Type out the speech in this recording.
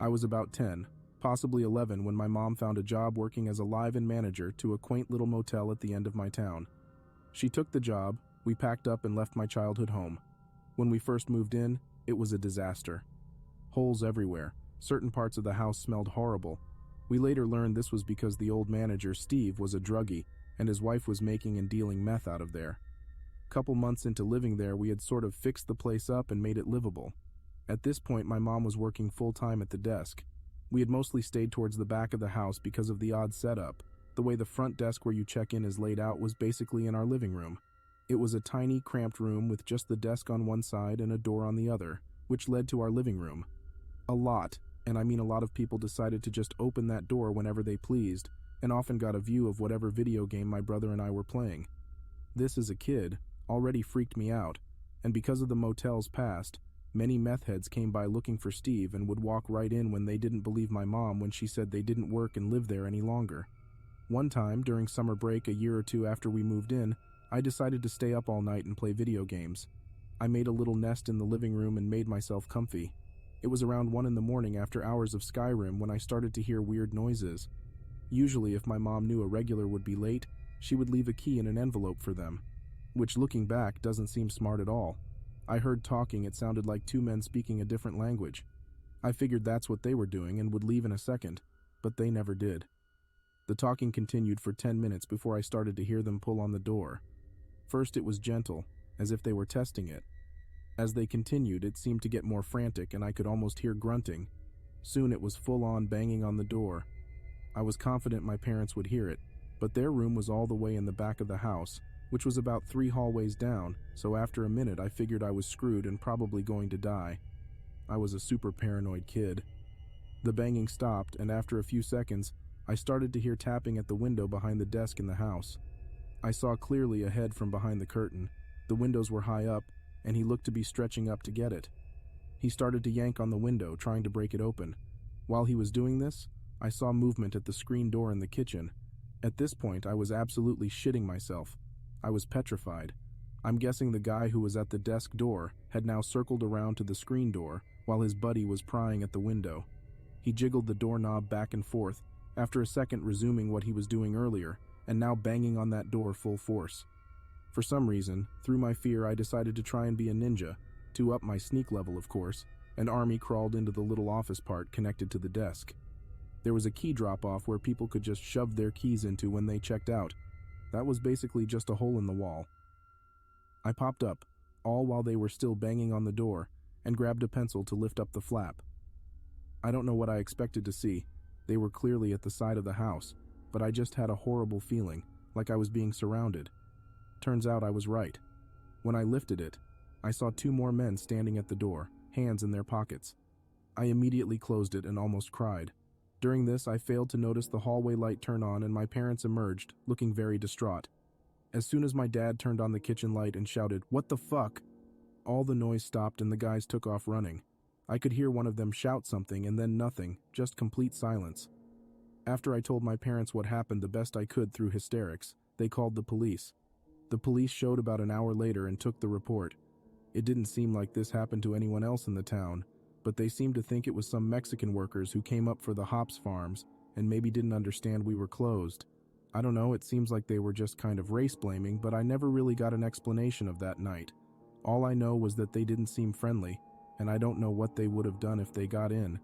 I was about 10, possibly 11 when my mom found a job working as a live-in manager to a quaint little motel at the end of my town. She took the job, we packed up and left my childhood home. When we first moved in, it was a disaster. Holes everywhere, certain parts of the house smelled horrible. We later learned this was because the old manager, Steve, was a druggie, and his wife was making and dealing meth out of there. Couple months into living there, we had sort of fixed the place up and made it livable. At this point, my mom was working full-time at the desk. We had mostly stayed towards the back of the house because of the odd setup. The way the front desk where you check in is laid out was basically in our living room. It was a tiny, cramped room with just the desk on one side and a door on the other, which led to our living room. A lot, and I mean a lot of people decided to just open that door whenever they pleased, and often got a view of whatever video game my brother and I were playing. This, as a kid, already freaked me out, and because of the motel's past, many meth heads came by looking for Steve and would walk right in when they didn't believe my mom when she said they didn't work and live there any longer. One time, during summer break a year or two after we moved in, I decided to stay up all night and play video games. I made a little nest in the living room and made myself comfy. It was around 1 in the morning after hours of Skyrim when I started to hear weird noises. Usually, if my mom knew a regular would be late, she would leave a key in an envelope for them, which looking back doesn't seem smart at all. I heard talking. It sounded like two men speaking a different language. I figured that's what they were doing and would leave in a second, but they never did. The talking continued for 10 minutes before I started to hear them pull on the door. First it was gentle, as if they were testing it. As they continued, it seemed to get more frantic and I could almost hear grunting. Soon it was full-on banging on the door. I was confident my parents would hear it, but their room was all the way in the back of the house, which was about 3 hallways down, so after a minute I figured I was screwed and probably going to die. I was a super paranoid kid. The banging stopped, and after a few seconds, I started to hear tapping at the window behind the desk in the house. I saw clearly a head from behind the curtain. The windows were high up, and he looked to be stretching up to get it. He started to yank on the window, trying to break it open. While he was doing this, I saw movement at the screen door in the kitchen. At this point, I was absolutely shitting myself. I was petrified. I'm guessing the guy who was at the desk door had now circled around to the screen door while his buddy was prying at the window. He jiggled the doorknob back and forth, after a second resuming what he was doing earlier, and now banging on that door full force. For some reason, through my fear, I decided to try and be a ninja, to up my sneak level of course, and Army crawled into the little office part connected to the desk. There was a key drop-off where people could just shove their keys into when they checked out. That was basically just a hole in the wall. I popped up, all while they were still banging on the door, and grabbed a pencil to lift up the flap. I don't know what I expected to see. They were clearly at the side of the house, but I just had a horrible feeling, like I was being surrounded. Turns out I was right. When I lifted it, I saw 2 more men standing at the door, hands in their pockets. I immediately closed it and almost cried. During this, I failed to notice the hallway light turn on and my parents emerged, looking very distraught. As soon as my dad turned on the kitchen light and shouted, "What the fuck?" all the noise stopped and the guys took off running. I could hear one of them shout something and then nothing, just complete silence. After I told my parents what happened the best I could through hysterics, they called the police. The police showed about an hour later and took the report. It didn't seem like this happened to anyone else in the town, but they seemed to think it was some Mexican workers who came up for the hops farms and maybe didn't understand we were closed. I don't know, it seems like they were just kind of race blaming, but I never really got an explanation of that night. All I know was that they didn't seem friendly, and I don't know what they would have done if they got in.